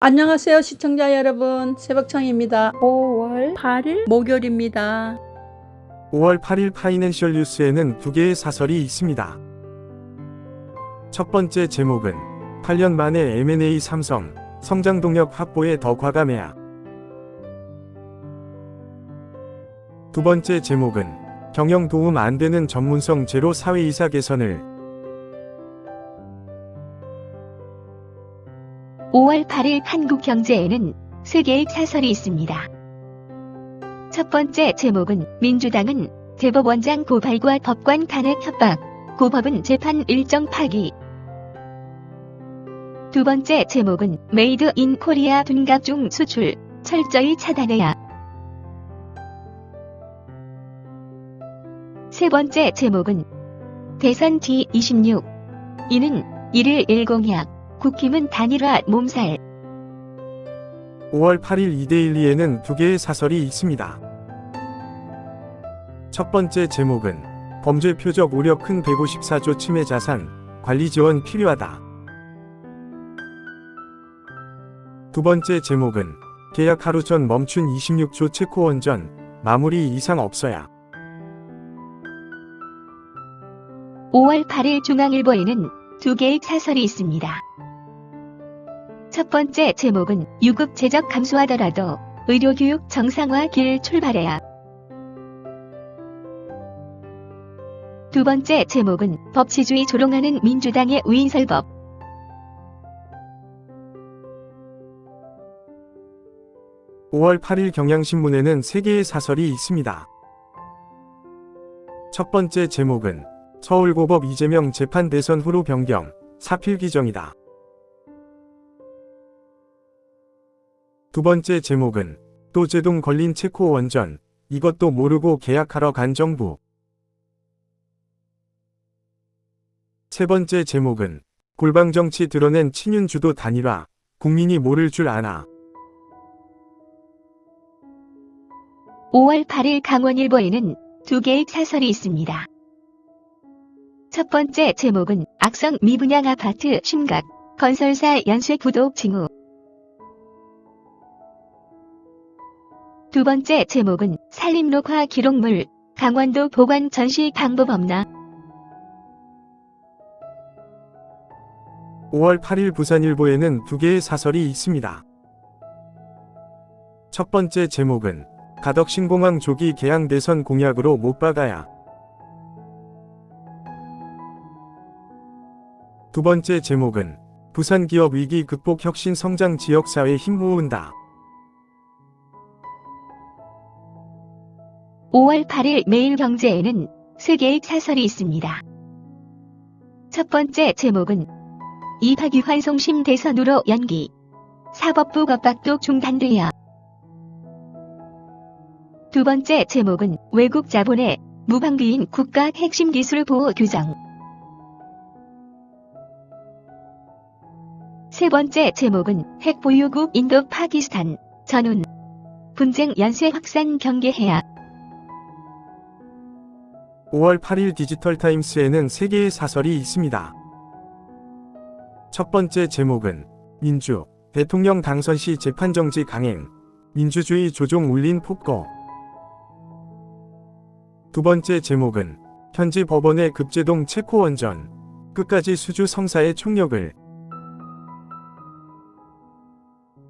안녕하세요 시청자 여러분, 새벽청입니다. 5월 8일 목요일입니다. 5월 8일 파이낸셜 뉴스에는 두 개의 사설이 있습니다. 첫 번째 제목은 8년 만에 M&A 삼성, 성장 동력 확보에 더 과감해야. 두 번째 제목은 경영 도움 안 되는 전문성 제로 사회이사 개선을. 5월 8일 한국경제에는 세 개의 사설이 있습니다. 첫 번째 제목은 민주당은 대법원장 고발과 법관 탄핵 협박, 고법은 재판 일정 파기. 두 번째 제목은 메이드 인 코리아 둔갑 중 수출, 철저히 차단해야. 세 번째 제목은 대선 G26, 이는 1일 1공약, 국힘은 단일화 몸살. 5월 8일 이데일리에는 두 개의 사설이 있습니다. 첫 번째 제목은 범죄 표적 우려 큰 154조 침해 자산, 관리 지원 필요하다. 두 번째 제목은 계약 하루 전 멈춘 26조 체코 원전, 마무리 이상 없어야. 5월 8일 중앙일보에는 두 개의 사설이 있습니다. 첫 번째 제목은 유급 재적 감소하더라도 의료교육 정상화 길 출발해야. 두 번째 제목은 법치주의 조롱하는 민주당의 위인설법. (5월 8일) 경향신문에는 세 개의 사설이 있습니다. 첫 번째 제목은 서울고법 이재명 재판 대선 후로 변경, 사필 규정이다. 두 번째 제목은 또 제동 걸린 체코 원전, 이것도 모르고 계약하러 간 정부. 세 번째 제목은 골방정치 드러낸 친윤주도 단일화, 국민이 모를 줄 아나. 5월 8일 강원일보에는 두 개의 사설이 있습니다. 첫 번째 제목은 악성 미분양 아파트 심각, 건설사 연쇄 구독 징후. 두 번째 제목은 산림녹화 기록물, 강원도 보관 전시 방법 없나. 5월 8일 부산일보에는 두 개의 사설이 있습니다. 첫 번째 제목은 가덕 신공항 조기 개항 대선 공약으로 못 박아야. 두 번째 제목은 부산 기업 위기 극복 혁신 성장 지역사회 힘 모은다. 5월 8일 매일경제에는 세 개의 사설이 있습니다. 첫 번째 제목은 이박유 환송심 대선으로 연기, 사법부 겁박도 중단돼야. 두 번째 제목은 외국 자본의 무방비인 국가 핵심 기술 보호 규정. 세 번째 제목은 핵 보유국 인도 파키스탄, 전운, 분쟁 연쇄 확산 경계해야. 5월 8일 디지털타임스에는 세 개의 사설이 있습니다. 첫 번째 제목은 민주, 대통령 당선 시 재판정지 강행, 민주주의 조종 울린 폭거. 두 번째 제목은 현지 법원의 급제동 체코 원전, 끝까지 수주 성사의 총력을.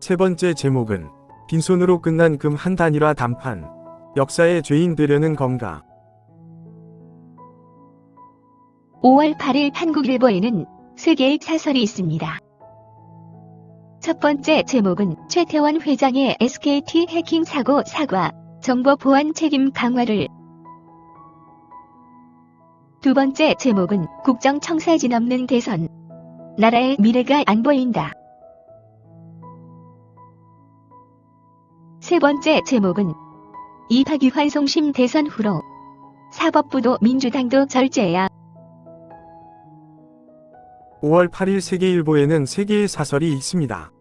세 번째 제목은 빈손으로 끝난 금 한 단일화 담판, 역사의 죄인 되려는 건가. 5월 8일 한국일보에는 세 개의 사설이 있습니다. 첫 번째 제목은 최태원 회장의 SKT 해킹 사고 사과, 정보 보안 책임 강화를. 두 번째 제목은 국정청사진 없는 대선, 나라의 미래가 안 보인다. 세 번째 제목은 이박유 환송심 대선 후로 사법부도 민주당도 절제야. 5월 8일 세계일보에는 세 개의 사설이 있습니다.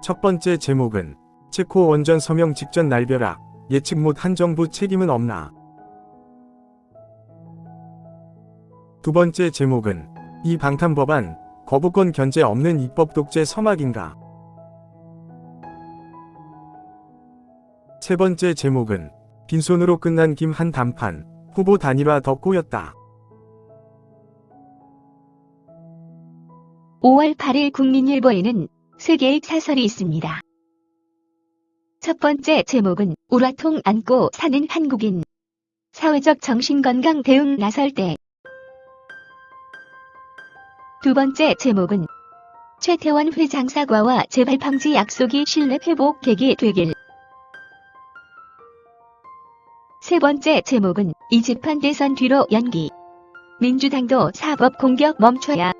첫 번째 제목은 체코 원전 서명 직전 날벼락, 예측 못한 정부 책임은 없나. 두 번째 제목은 이 방탄법안, 거부권 견제 없는 입법 독재 서막인가? 세 번째 제목은 빈손으로 끝난 김한 단판, 후보 단일화 더 꼬였다. 5월 8일 국민일보에는 3개의 사설이 있습니다. 첫 번째 제목은 우라통 안고 사는 한국인. 사회적 정신건강 대응 나설 때. 두 번째 제목은 최태원 회장 사과와 재발방지 약속이 신뢰 회복 계기 되길. 세 번째 제목은 이 재판 대선 뒤로 연기. 민주당도 사법 공격 멈춰야.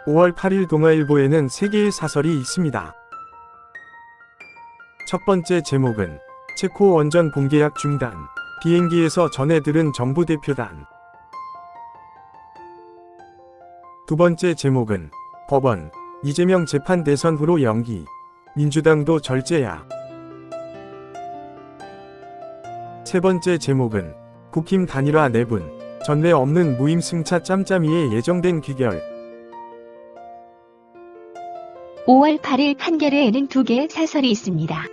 5월 8일 동아일보에는 3개의 사설이 있습니다. 첫 번째 제목은 체코 원전 본계약 중단, 비행기에서 전해 들은 정부 대표단. 두 번째 제목은 법원, 이재명 재판 대선 후로 연기, 민주당도 절제야. 세 번째 제목은 국힘 단일화 내분, 전례 없는 무임승차 짬짬이에 예정된 귀결. 5월 8일 한겨레에는 2개의 사설이 있습니다.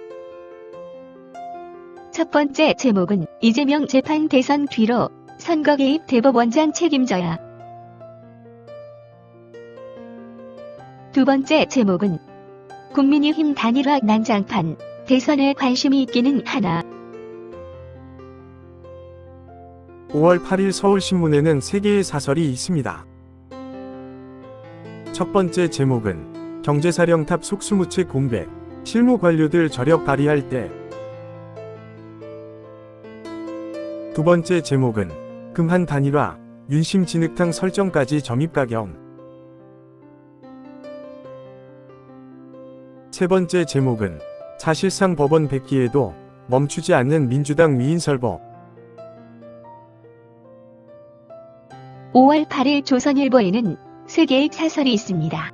첫 번째 제목은 이재명 재판 대선 뒤로 선거 개입 대법원장 책임져야. 두 번째 제목은 국민의힘 단일화 난장판, 대선에 관심이 있기는 하나. 5월 8일 서울신문에는 3개의 사설이 있습니다. 첫 번째 제목은 경제사령탑 속수무책 공백, 실무 관료들 저력 발휘할 때. 두 번째 제목은 금한 단일화, 윤심 진흙탕 설정까지 점입가경. 세 번째 제목은 사실상 법원 백기에도 멈추지 않는 민주당 위인설법. 5월 8일 조선일보에는 3개의 사설이 있습니다.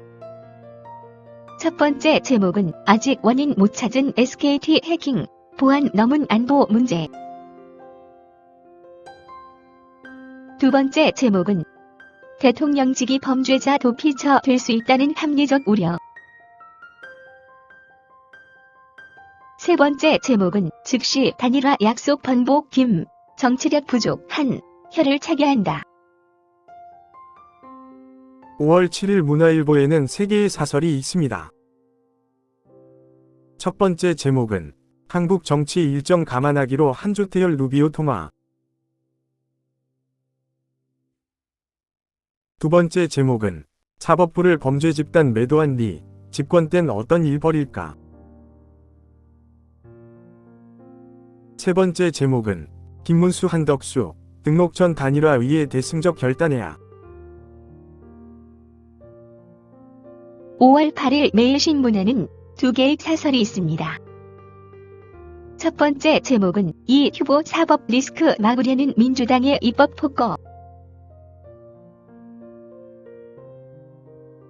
첫 번째 제목은 아직 원인 못 찾은 SKT 해킹, 보안 너문 안보 문제. 두 번째 제목은 대통령직이 범죄자 도피처 될 수 있다는 합리적 우려. 세 번째 제목은 즉시 단일화 약속 번복 김, 정치력 부족 한, 혀를 차게 한다. 5월 7일 문화일보에는 3개의 사설이 있습니다. 첫 번째 제목은 한국 정치 일정 감안하기로 한조태열 루비오 통화. 두 번째 제목은 사법부를 범죄 집단 매도한 뒤 집권 땐 어떤 일 벌일까. 세 번째 제목은 김문수 한덕수 등록전 단일화 위에 대승적 결단해야. 5월 8일 매일신문에는 2개의 사설이 있습니다. 첫 번째 제목은 이 후보 사법 리스크 막으려는 민주당의 입법 폭거.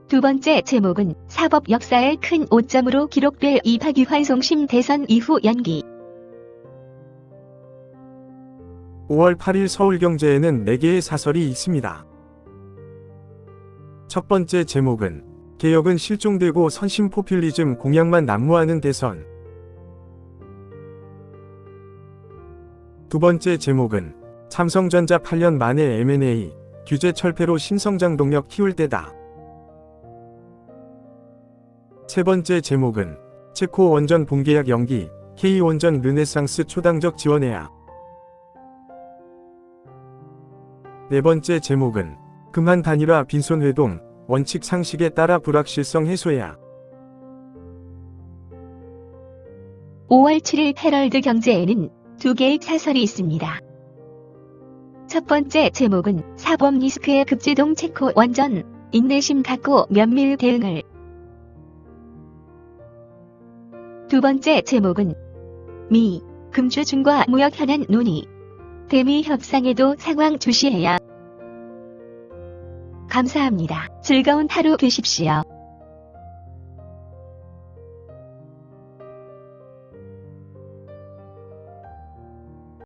두 번째 제목은 사법 역사의 큰 오점으로 기록될 이박유환송심 대선 이후 연기. 5월 8일 서울경제에는 4개의 사설이 있습니다. 첫 번째 제목은 개혁은 실종되고 선심 포퓰리즘 공약만 난무하는 대선. 두 번째 제목은 삼성전자 8년 만에 M&A, 규제 철폐로 신성장 동력 키울 때다. 세 번째 제목은 체코 원전 본계약 연기, K원전 르네상스 초당적 지원해야. 네 번째 제목은 금한 단일화 빈손 회동, 원칙 상식에 따라 불확실성 해소해야. 5월 7일 헤럴드 경제에는 2개의 사설이 있습니다. 첫 번째 제목은 사법 리스크의 급제동 체코 원전, 인내심 갖고 면밀 대응을. 두 번째 제목은 미, 금주중과 무역 현안 논의, 대미 협상에도 상황 주시해야. 감사합니다. 즐거운 하루 되십시오.